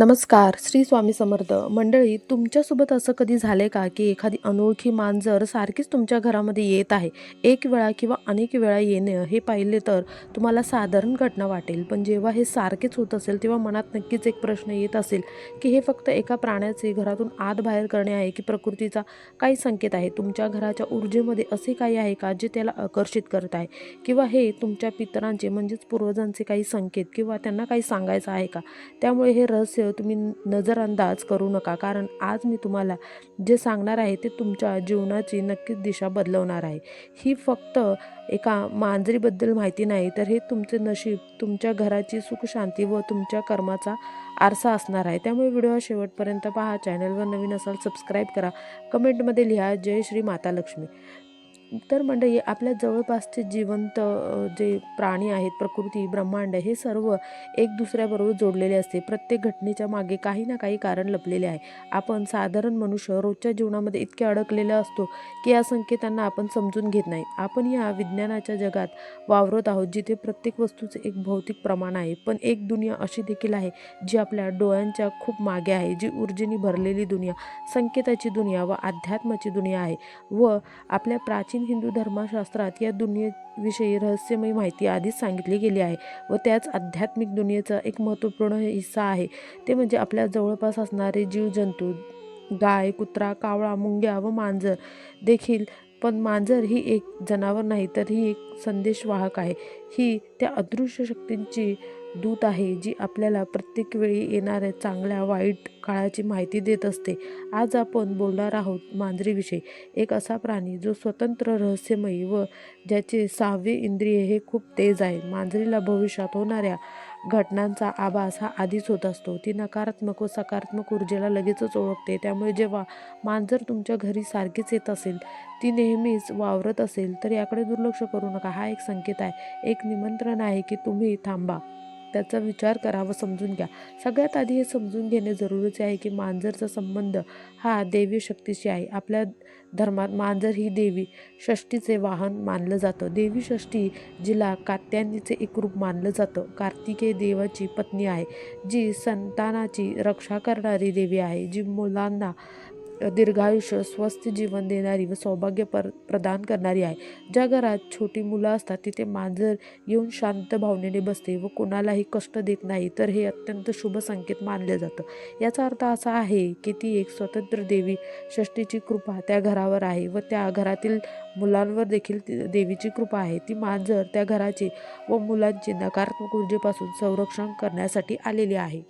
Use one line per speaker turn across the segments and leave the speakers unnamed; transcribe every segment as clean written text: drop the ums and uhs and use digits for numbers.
नमस्कार. श्री स्वामी समर्थ. मंडळी, तुमच्यासोबत असं कधी झालंय का, की एखादी अनोळखी मांजर सारखीच तुमच्या घरामध्ये येत आहे? एक वेळा किंवा अनेक वेळा येणं हे पाहिले तर तुम्हाला साधारण घटना वाटेल. पण जेव्हा हे सारखेच होत असेल, तेव्हा मनात नक्कीच एक प्रश्न येत असेल, की हे फक्त एका प्राण्याचे घरातून आत बाहेर करणे आहे, की प्रकृतीचा काही संकेत आहे? तुमच्या घराच्या ऊर्जेमध्ये असे काही आहे का, जे त्याला आकर्षित करत आहे? किंवा हे तुमच्या पितरांचे म्हणजेच पूर्वजांचे काही संकेत किंवा त्यांना काही सांगायचं आहे का? त्यामुळे हे रहस्य तुम्ही नजरअंदाज करू नका, कारण आज मी तुम्हाला जे सांगणार आहे ते तुमच्या जीवनाची नक्कीच दिशा बदलवणार आहे. ही फक्त एका मांजरीबद्दल माहिती नाही, तर हे तुमचे नशीब, तुमच्या घराची सुखशांती व तुमच्या कर्माचा आरसा असणार आहे. त्यामुळे व्हिडिओ शेवटपर्यंत पहा. चॅनलवर नवीन असाल सबस्क्राईब करा. कमेंटमध्ये लिहा जय श्री माता लक्ष्मी. तर मंडळी, आपल्या जवळपासचे जिवंत जे प्राणी आहेत, प्रकृती, ब्रह्मांड, हे सर्व एक दुसऱ्याबरोबर जोडलेले असते. प्रत्येक घटनेच्या मागे काही ना काही कारण लपलेले आहे. आपण साधारण मनुष्य रोजच्या जीवनामध्ये इतके अडकलेले असतो की या संकेतांना आपण समजून घेत नाही. आपण या विज्ञानाच्या जगात वावरत आहोत, जिथे प्रत्येक वस्तूचे एक भौतिक प्रमाण आहे. पण एक दुनिया अशी देखील आहे जी आपल्या डोळ्यांच्या खूप मागे आहे, जी ऊर्जेने भरलेली दुनिया, संकेताची दुनिया व अध्यात्माची दुनिया आहे. व आपल्या प्राचीन हिंदू धर्मशास्त्रात या दुनियेविषयी रहस्यमय माहिती आधीच सांगितली गेली आहे व त्याच आध्यात्मिक दुनियेचा एक महत्त्वपूर्ण हिस्सा आहे. ते म्हणजे आपल्या जवळपास असणारे जीवजंतू, गाय, कुत्रा, कावळा, मुंग्या व मांजर देखील. पण मांजर ही एक जनावर नाही, तर ही एक संदेशवाहक आहे. ही त्या अदृश्य शक्तींची दूत आहे, जी आपल्याला प्रत्येक वेळी येणाऱ्या चांगल्या वाईट काळाची माहिती देत असते. आज आपण बोलणार आहोत मांजरीविषयी. एक असा प्राणी जो स्वतंत्र, रहस्यमयी व ज्याचे 6वे इंद्रिय हे खूप तेज आहे. मांजरीला भविष्यात होणाऱ्या घटनांचा आभास हा आधीच होत असतो. ती नकारात्मक व सकारात्मक ऊर्जेला लगेचच ओळखते. त्यामुळे जेव्हा मांजर तुमच्या घरी सारखीच येत असेल, ती नेहमीच वावरत असेल, तर याकडे दुर्लक्ष करू नका. हा एक संकेत आहे, एक निमंत्रण आहे की तुम्ही थांबा, त्याचा विचार करा व समजून घ्या. सगळ्यात आधी हे समजून घेणे जरुरीचे आहे की मांजरचा संबंध हा दैवी शक्तीशी आहे. आपल्या धर्मात मांजर ही देवी षष्टीचे वाहन मानलं जातं. देवी षष्टी, जिला कात्यायनीचे एक रूप मानलं जातं, कार्तिकेय देवाची पत्नी आहे, जी संतानाची रक्षा करणारी देवी आहे, जी मुलांना दीर्घायुष्य, स्वस्थ जीवन देणारी व सौभाग्य प्रदान करणारी आहे. ज्या घरात छोटी मुलं असतात, तिथे मांजर येऊन शांत भावनेने बसते व कोणालाही कष्ट देत नाही, तर हे अत्यंत शुभ संकेत मानले जातं. याचा अर्थ असा आहे की ती एक स्वतंत्र देवी षष्टीची कृपा त्या घरावर आहे व त्या घरातील मुलांवर देखील देवीची कृपा आहे. ती मांजर त्या घराचे व मुलांचे नकारात्मक ऊर्जेपासून संरक्षण करण्यासाठी आलेली आहे.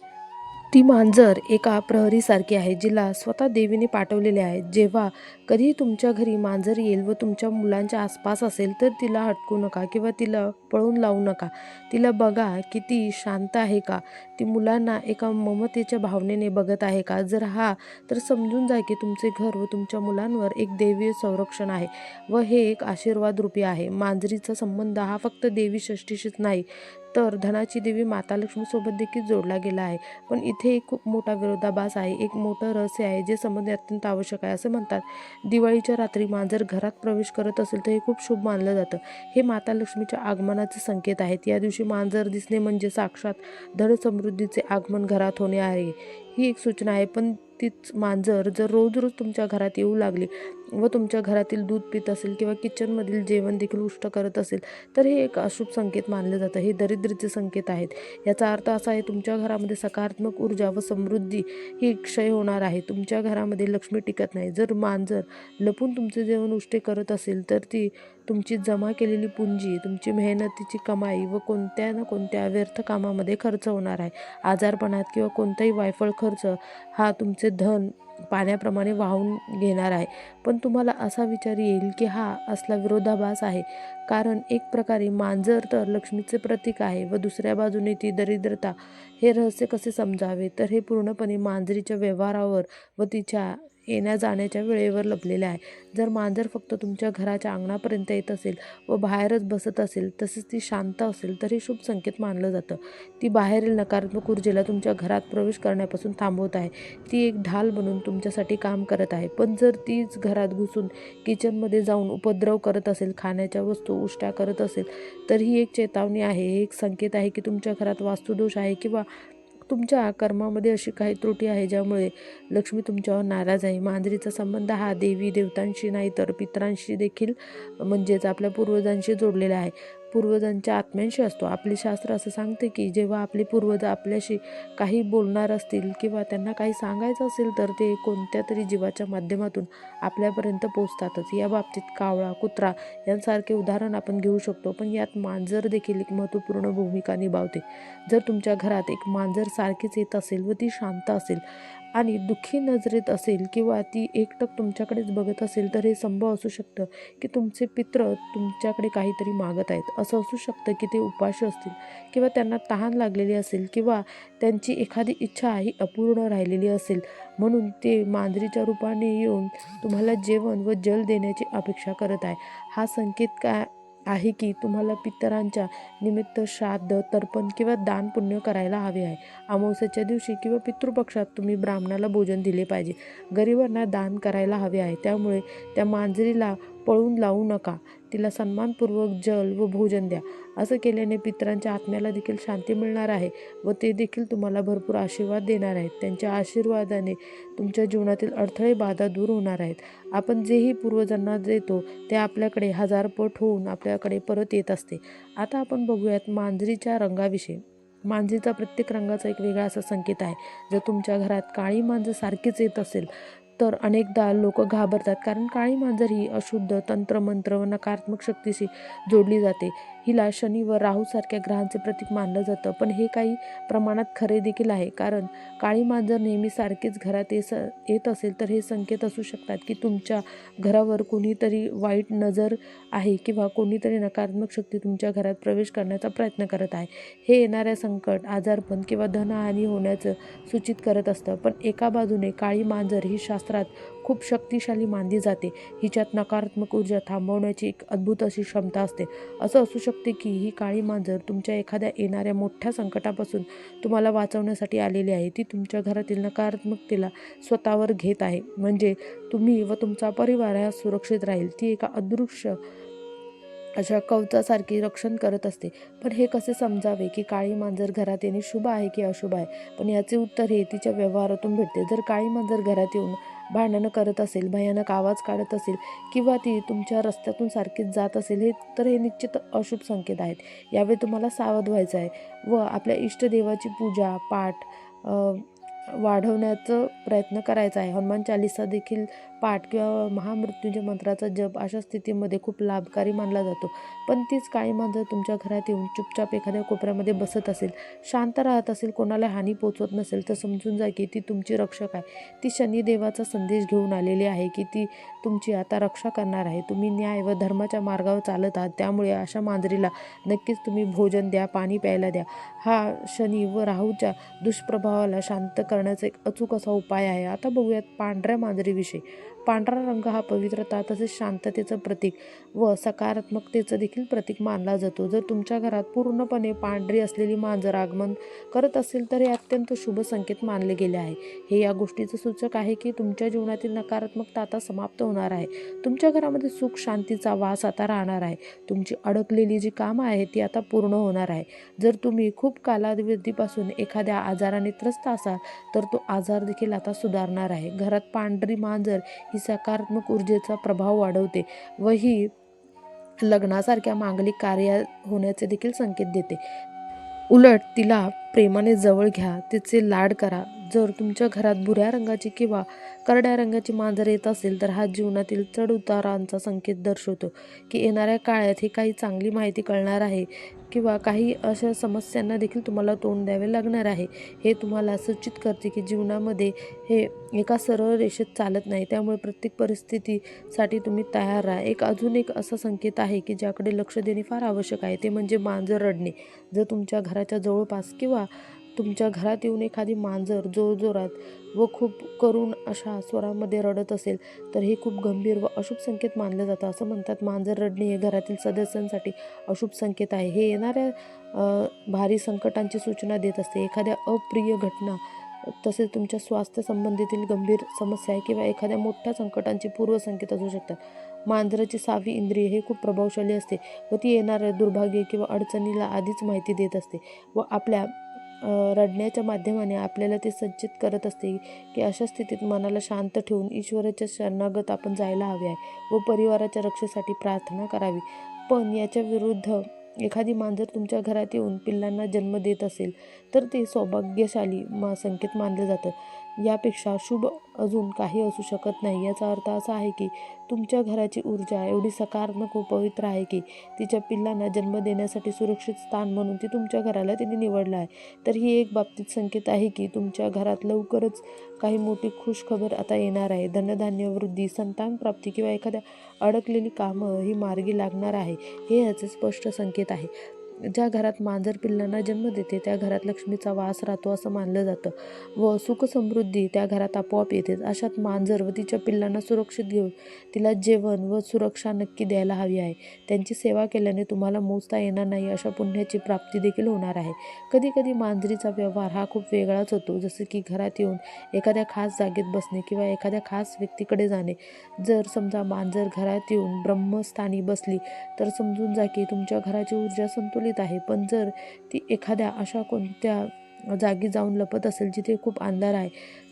ती मांजर एका प्रहरीसारखी आहे, जिला स्वतः देवीने पाठवलेले आहे. जेव्हा कधी तुमच्या घरी मांजर येईल व तुमच्या मुलांच्या आसपास असेल, तर तिला हटकू नका किंवा तिला पळून लावू नका. तिला बघा की ती शांत आहे का, ती मुलांना एका ममतेच्या भावनेने बघत आहे का. जर हा, तर समजून जा की तुमचे घर व तुमच्या मुलांवर एक दैवी संरक्षण आहे व हे एक आशीर्वाद रूपी आहे. मांजरीचा संबंध हा फक्त देवी षष्टीशीच नाही, तर धनाची देवी माता लक्ष्मीसोबत देखील जोडला गेला आहे. पण इथे एक खूप मोठा विरोधाभास आहे, एक मोठं रहस्य आहे, जे समजणे अत्यंत आवश्यक आहे. असं म्हणतात, दिवाळीच्या रात्री मांजर घरात प्रवेश करत असेल तर हे खूप शुभ मानलं जातं. हे माता लक्ष्मीच्या आगमनाचे संकेत आहेत. या दिवशी मांजर दिसणे म्हणजे साक्षात धन समृद्धीचे आगमन घरात होणे आहे, ही एक सूचना आहे. पण तीच मांजर जर रोज रोज तुमच्या घरात येऊ लागली व तुमच्या घरातील दूध पित असेल किंवा किचनमधील जेवण देखील उष्ट करत असेल, तर हे एक अशुभ संकेत मानलं जातं. हे दरिद्रीचे संकेत आहेत. याचा अर्थ असा आहे, तुमच्या घरामध्ये सकारात्मक ऊर्जा व समृद्धी ही क्षय होणार आहे. तुमच्या घरामध्ये लक्ष्मी टिकत नाही. जर मांजर लपून तुमचे जेवण उष्टे करत असेल, तर ती तुमची जमा केलेली पुंजी, तुमची मेहनतीची कमाई व कोणत्या ना कोणत्या व्यर्थ कामामध्ये खर्च होणार आहे. आजारपणात किंवा कोणताही वायफळ खर्च हा तुमचे धन पाण्याप्रमाणे वाहून घेणार आहे. पण तुम्हाला असा विचार येईल की हा असला विरोधाभास आहे, कारण एक प्रकारे मांजर तर लक्ष्मीचे प्रतीक आहे व दुसऱ्या बाजूने ती दरिद्रता. हे रहस्य कसे समजावे, तर हे पूर्णपणे मांजरीच्या व्यवहारावर व तिच्या येण्या जाण्याच्या वेळेवर लपलेले आहे. जर मांजर फक्त तुमच्या घराच्या अंगणापर्यंत येत असेल व बाहेरच बसत असेल, तसेच ती शांत असेल, तर हे शुभ संकेत मानलं जातं. ती बाहेरील नकारात्मक ऊर्जेला तुमच्या घरात प्रवेश करण्यापासून थांबवत आहे. ती एक ढाल बनून तुमच्यासाठी काम करत आहे. पण जर तीच घरात घुसून किचनमध्ये जाऊन उपद्रव करत असेल, खाण्याच्या वस्तू उष्ट्या करत असेल, तर ही एक चेतावणी आहे. हे एक संकेत आहे की तुमच्या घरात वास्तुदोष आहे किंवा तुमच्या कर्मामध्ये अशी काही त्रुटी आहे ज्यामुळे लक्ष्मी तुमच्यावर नाराज आहे. मांजरीचा संबंध हा देवी देवतांशी नाही तर पितरांशी देखील म्हणजेच आपल्या पूर्वजांशी जोडलेला आहे. पूर्वजांच्या आत्म्यांशी असतो. आपले शास्त्र असं सांगते की जेव्हा आपले पूर्वज आपल्याशी काही बोलणार असतील किंवा त्यांना काही सांगायचं असेल तर ते कोणत्या तरी जीवाच्या माध्यमातून आपल्यापर्यंत पोचतातच. या बाबतीत कावळा, कुत्रा यांसारखे उदाहरण आपण घेऊ शकतो, पण यात मांजर देखील एक महत्त्वपूर्ण भूमिका निभावते. जर तुमच्या घरात एक मांजर सारखीच येत असेल व ती शांत असेल आणि दुःखी नजरेत असेल किंवा ती एकटक तुमच्याकडेच बघत असेल तर हे संभव असू शकतं की तुमचे पित्र तुमच्याकडे काहीतरी मागत आहेत. असं असू शकतं की ते उपाशी असतील किंवा त्यांना तहान लागलेली असेल किंवा त्यांची एखादी इच्छा ही अपूर्ण राहिलेली असेल, म्हणून ते मांजरीच्या रूपाने येऊन तुम्हाला जेवण व जल देण्याची अपेक्षा करत आहे. हा संकेत काय आहे की तुम्हाला पितरांच्या निमित्त श्राद्ध, तर्पण किंवा दान पुण्य करायला हवे आहे. अमावस्येच्या दिवशी किंवा पितृपक्षात तुम्ही ब्राह्मणाला भोजन दिले पाहिजे. गरिबांना दान करायला हवे आहे. त्यामुळे त्या मांजरीला पळून लावू नका. तिला सन्मानपूर्वक जल व भोजन द्या. असं केल्याने पितरांच्या आत्म्याला देखील शांती मिळणार आहे व ते देखील तुम्हाला भरपूर आशीर्वाद देणार आहेत. त्यांच्या आशीर्वादाने तुमच्या जीवनातील अडथळे, बाधा दूर होणार आहेत. आपण जेही पूर्वजांना देतो ते आपल्याकडे हजारपट होऊन आपल्याकडे परत येत असते. आता आपण बघूयात मांजरीच्या रंगाविषयी. मांजरीचा प्रत्येक रंगाचा एक वेगळा असा संकेत आहे. जर तुमच्या घरात काळी मांजर सारखीच येत असेल तर अनेकदा लोक घाबरतात, कारण काळी मांजर ही अशुद्ध, तंत्रमंत्र व नकारात्मक शक्तीशी जोडली जाते. हिला शनी व राहू सारख्या ग्रहांचे प्रतीक मानलं जातं, पण हे काही प्रमाणात खरे देखील आहे. कारण काळी मांजर नेहमी सारखीच घरात येत असेल तर हे संकेत असू शकतात की तुमच्या घरावर कोणीतरी वाईट नजर आहे किंवा कोणीतरी नकारात्मक शक्ती तुमच्या घरात प्रवेश करण्याचा प्रयत्न करत आहे. हे येणाऱ्या संकट, आजारपण किंवा धनहानी होण्याचं सूचित करत असतं. पण एका बाजूने काळी मांजर ही शास्त्रात खूप शक्तिशाली मानली जाते. हिच्यात नकारात्मक ऊर्जा थांबवण्याची एक अद्भुत अशी क्षमता असते. असं असू शकते की ही काळी मांजर तुमच्या एखाद्या येणाऱ्या मोठ्या संकटापासून तुम्हाला वाचवण्यासाठी आलेली आहे. ती तुमच्या घरातील नकारात्मकतेला स्वतःवर घेत आहे, म्हणजे तुम्ही व तुमचा परिवार हा सुरक्षित राहील. ती एका अदृश्य अशा कवचासारखी रक्षण करत असते. पण हे कसे समजावे की काळी मांजर घरात येणे शुभ आहे की अशुभ आहे? पण याचे उत्तर हे तिच्या व्यवहारातून भेटते. जर काळी मांजर घरात येऊन भांडणं करत असेल, भयानक आवाज काढत असेल किंवा ती तुमच्या रस्त्यातून सारखीच जात असेल तर हे निश्चित अशुभ संकेत आहेत. यावेळी तुम्हाला सावध व्हायचं आहे व आपल्या इष्टदेवाची पूजा, पाठ वाढवण्याचा प्रयत्न करायचा आहे. हनुमान चालीसा देखील पाठ किंवा महामृत्युंजय मंत्राचा जप अशा स्थितीमध्ये खूप लाभकारी मानला जातो. पण तीच काळी मांजर तुमच्या घरात येऊन चुपचाप एखाद्या कोपऱ्यामध्ये बसत असेल, शांत राहत असेल, कोणाला हानी पोचवत नसेल तर समजून जा की ती तुमची रक्षक आहे. ती शनिदेवाचा संदेश घेऊन आलेली आहे की ती तुमची आता रक्षा करणार आहे. तुम्ही न्याय व धर्माच्या मार्गावर चालत आहात, त्यामुळे अशा मांजरीला नक्कीच तुम्ही भोजन द्या, पाणी प्यायला द्या. हा शनी व राहूच्या दुष्प्रभावाला शांत करण्याचा एक अचूक असा उपाय आहे. आता बघूयात पांढऱ्या मांजरीविषयी. पांढरा रंग हा पवित्रता, तसेच शांततेचं प्रतीक व सकारात्मकतेचं देखील प्रतीक मानला जातो. जर तुमच्या घरात पूर्णपणे पांढरी असलेली मांजर आगमन करत असेल तर हे अत्यंत शुभ संकेत मानले गेले आहे. हे या गोष्टीचं सूचक आहे की तुमच्या जीवनातील नकारात्मकता आता समाप्त होणार आहे. तुमच्या घरामध्ये सुख, शांतीचा वास आता राहणार आहे. तुमची अडकलेली जी कामं आहेत ती आता पूर्ण होणार आहे. जर तुम्ही खूप कालावधीपासून एखाद्या आजाराने त्रस्त असाल तर तो आजार देखील आता सुधारणार आहे. घरात पांढरी मांजर ही सकारात्मक ऊर्जेचा प्रभाव वाढवते व ही लग्नासारख्या मांगलिक कार्य होण्याचे देखील संकेत देते. उलट तिला प्रेमाने जवळ घ्या, तिचे लाड करा. जर तुमच्या घरात भुऱ्या रंगाची किंवा करड्या रंगाची मांजर येत असेल तर हा जीवनातील चढउतारांचा संकेत दर्शवतो की येणाऱ्या काळात ही काही चांगली माहिती कळणार आहे किंवा काही अशा समस्यांना देखील तुम्हाला तोंड द्यावे लागणार आहे. हे तुम्हाला सूचित करते की जीवनामध्ये हे एका सरळ रेषेत चालत नाही, त्यामुळे प्रत्येक परिस्थितीसाठी तुम्ही तयार राहा. अजून एक असा संकेत आहे की ज्याकडे लक्ष देणे फार आवश्यक आहे, ते म्हणजे मांजर रडणे. जर तुमच्या घराच्या जवळपास किंवा तुमच्या घरात येऊन एखादी मांजर जोरजोरात व खूप करुण अशा स्वरामध्ये रडत असेल तर हे खूप गंभीर व अशुभ संकेत मानलं जातं. असं म्हणतात मांजर रडणे हे घरातील सदस्यांसाठी अशुभ संकेत आहे. हे येणाऱ्या भारी संकटांची सूचना देत असते. एखाद्या अप्रिय घटना, तसेच तुमच्या स्वास्थ्य संबंधीतील गंभीर समस्या किंवा एखाद्या मोठ्या संकटांचे पूर्वसंकेत असू शकतात. मांजराची 6वी इंद्रिय हे खूप प्रभावशाली असते व ती येणाऱ्या दुर्भाग्य किंवा अडचणीला आधीच माहिती देत असते व आपल्या रडण्याच्या माध्यमाने आपल्याला ते संचित करत असते की अशा स्थितीत मनाला शांत ठेवून ईश्वराच्या शरणागत आपण जायला हवे आहे व परिवाराच्या रक्षेसाठी प्रार्थना करावी. पण याच्या विरुद्ध एखादी मांजर तुमच्या घरात येऊन पिल्लांना जन्म देत असेल तर ते सौभाग्यशाली संकेत मानलं जातं. यापेक्षा शुभ अजून काही असू शकत नाही. याचा अर्थ असा आहे की तुमच्या घराची ऊर्जा एवढी सकारात्मक व पवित्र आहे की तिच्या पिल्लांना जन्म देण्यासाठी सुरक्षित स्थान म्हणून ती तुमच्या घराला तिने निवडलं आहे. तर ही एक बाबतीत संकेत आहे की तुमच्या घरात लवकरच काही मोठी खुशखबर आता येणार आहे. धनधान्य वृद्धी, संतान प्राप्ती किंवा एखाद्या अडकलेली कामं ही मार्गी लागणार आहे, हे याचे स्पष्ट संकेत आहे. ज्या घरात मांजर पिल्लांना जन्म देते त्या घरात लक्ष्मीचा वास राहतो असं मानलं जातं व सुखसमृद्धी त्या घरात आपोआप येते. अशात मांजर व तिच्या पिल्लांना सुरक्षित घेऊन तिला जेवण व सुरक्षा नक्की द्यायला हवी आहे. त्यांची सेवा केल्याने तुम्हाला मोजता येणार नाही अशा पुण्याची प्राप्ती देखील होणार आहे. कधी कधी मांजरीचा व्यवहार हा खूप वेगळाच होतो, जसं की घरात येऊन एखाद्या खास जागेत बसणे किंवा एखाद्या खास व्यक्तीकडे जाणे. जर समजा मांजर घरात येऊन ब्रह्मस्थानी बसली तर समजून जा की तुमच्या घराची ऊर्जा संतुलित आहे. पण जर ती एखाद्या अशा कोणत्या जागी जाऊन लपत असेल जिथे खूप अंधार आहे,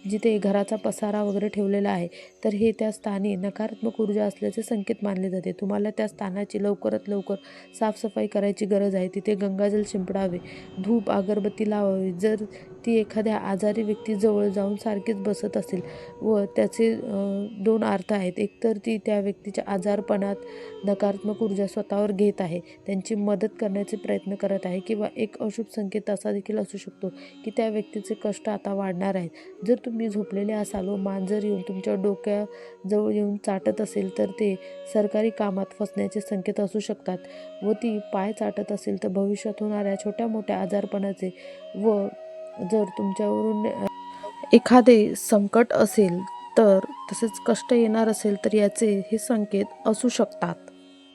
जिथे घराचा पसारा वगैरे ठेवलेला आहे, तर हे त्या स्थानी नकारात्मक ऊर्जा असल्याचे संकेत मानले जाते. तुम्हाला त्या स्थानाची लवकरात लवकर साफसफाई करायची गरज आहे. तिथे गंगाजल शिंपडावे, धूप अगरबत्ती लावावी. जर ती एखाद्या आजारी व्यक्तीजवळ जाऊन सारखीच बसत असेल व त्याचे दोन अर्थ आहेत. एकतर ती त्या व्यक्तीच्या आजारपणात नकारात्मक ऊर्जा स्वतःवर घेत आहे, त्यांची मदत करण्याचे प्रयत्न करत आहे, किंवा एक अशुभ संकेत असा देखील असू शकतो की त्या व्यक्तीचे कष्ट आता वाढणार आहेत. जर तुम्ही झोपलेले असाल व मांजर येऊन तुमच्या डोक्याजवळ येऊन चाटत असेल तर ते सरकारी कामात फसण्याचे संकेत असू शकतात व ती पाय चाटत असेल तर भविष्यात होणाऱ्या छोट्या मोठ्या आजारपणाचे व जर तुमच्यावरून एखादे संकट असेल तर तसेच कष्ट येणार असेल तर याचे हे संकेत असू शकतात.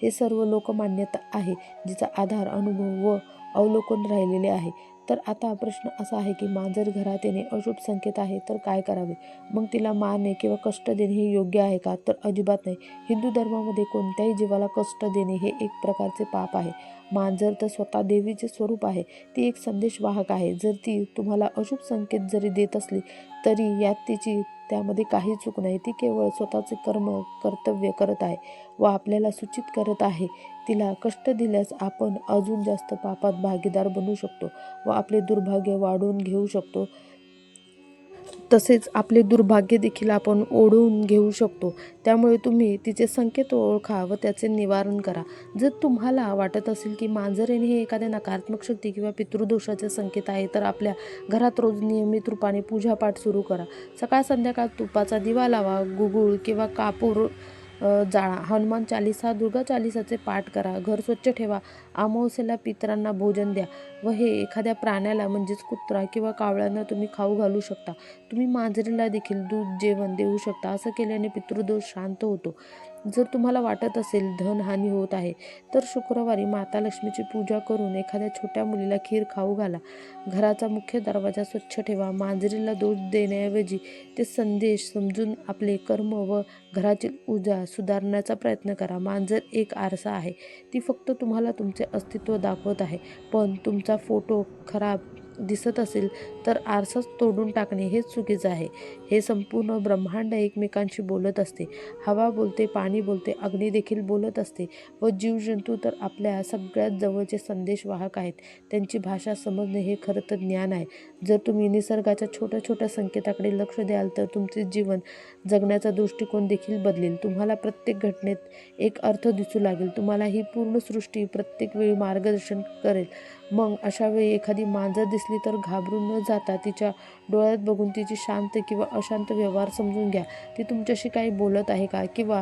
हे सर्व लोकमान्यता आहे जिचा आधार अनुभव व अवलोकन राहिलेले आहे. तर आता प्रश्न असा आहे की मांजर घरात येणे अशुभ संकेत आहे तर काय करावे? मग तिला मारणे किंवा कष्ट देणे हे योग्य आहे का? तर अजिबात नाही. हिंदू धर्मामध्ये कोणत्याही जीवाला कष्ट देणे हे एक प्रकारचे पाप आहे. मांजर तर स्वतः देवीचे स्वरूप आहे, ती एक संदेशवाहक आहे. जर ती तुम्हाला अशुभ संकेत जरी देत असली तरी यात तिची त्यामध्ये काही चूक नाही. ती केवळ स्वतःचे कर्तव्य करत आहे व आपल्याला सूचित करत आहे. तिला कष्ट दिल्यास आपण अजून जास्त पापात भागीदार बनू शकतो व आपले दुर्भाग्य वाढवून घेऊ शकतो. तसेच आपले दुर्भाग्य देखील आपण ओढवून घेऊ शकतो. त्यामुळे तुम्ही तिचे संकेत ओळखा व त्याचे निवारण करा. जर तुम्हाला वाटत असेल की मांजर येणे हे एखाद्या नकारात्मक शक्ती किंवा पितृदोषाचे संकेत आहे तर आपल्या घरात रोज नियमित रूपाने पूजापाठ सुरू करा. सकाळ संध्याकाळ तुपाचा दिवा लावा, गुगुळ किंवा कापूर जाळा, हनुमान चालीसा, दुर्गा चालीसाचे पाठ करा, घर स्वच्छ ठेवा, अमावस्येला पितरांना भोजन द्या व हे एखाद्या प्राण्याला म्हणजेच कुत्रा किंवा कावळ्यांना तुम्ही खाऊ घालू शकता. तुम्ही मांजरीला देखील दूध जेवण देऊ शकता. असं केल्याने पितृदोष शांत होतो. जर तुम्हाला वाटत असेल धनहानी होत आहे तर शुक्रवारी माता लक्ष्मीची पूजा करून एखाद्या छोट्या मुलीला खीर खाऊ घाला. घराचा मुख्य दरवाजा स्वच्छ ठेवा. मांजरीला दोष देण्याऐवजी ते संदेश समजून आपले कर्म व घरातील ऊर्जा सुधारण्याचा प्रयत्न करा. मांजर एक आरसा आहे, ती फक्त तुम्हाला तुमचे अस्तित्व दाखवत आहे. पण तुमचा फोटो खराब दिसत असेल तर आरसाच तोडून टाकणे हेच चुकीचं आहे. हे संपूर्ण ब्रह्मांड एकमेकांशी बोलत असते. हवा बोलते, पाणी बोलते, अग्नी देखील बोलत असते व जीवजंतू तर आपल्या सगळ्यात जवळचे संदेशवाहक आहेत. त्यांची भाषा समजणे हे खरं तर ज्ञान आहे. जर तुम्ही निसर्गाच्या छोट्या छोट्या संकेताकडे लक्ष द्याल तर तुमचे जीवन जगण्याचा दृष्टिकोन देखील बदलेल. तुम्हाला प्रत्येक घटनेत एक अर्थ दिसू लागेल. तुम्हाला ही पूर्ण सृष्टी प्रत्येक वेळी मार्गदर्शन करेल. मग अशा वेळी एखादी मांजर दिसली तर घाबरून न जाता तिच्या डोळ्यात बघून तिची शांत किंवा अशांत व्यवहार समजून घ्या. ती तुमच्याशी काही बोलत आहे का किंवा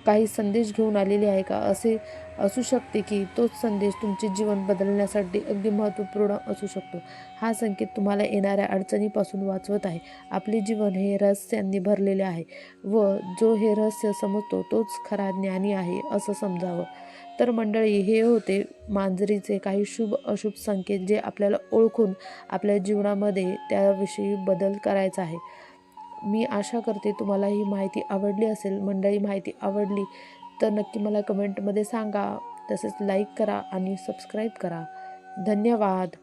काही संदेश घेऊन आलेली आहे का? असे असू शकते की तोच संदेश तुमचे जीवन बदलण्यासाठी अगदी महत्त्वपूर्ण असू शकतो. हा संकेत तुम्हाला येणाऱ्या अडचणीपासून वाचवत आहे. आपले जीवन हे रहस्यांनी भरलेले आहे व जो हे रहस्य समजतो तोच खरा ज्ञानी आहे असं समजावं. तर मंडळी, हे होते मांजरीचे काही शुभ अशुभ संकेत जे आपल्याला ओळखून आपल्या जीवनामध्ये त्याविषयी बदल करायचा आहे. मी आशा करते तुम्हाला ही माहिती आवडली असेल. मंडळी, माहिती आवडली तर नक्की मला कमेंटमध्ये सांगा. तसेच लाईक करा आणि सबस्क्राईब करा. धन्यवाद.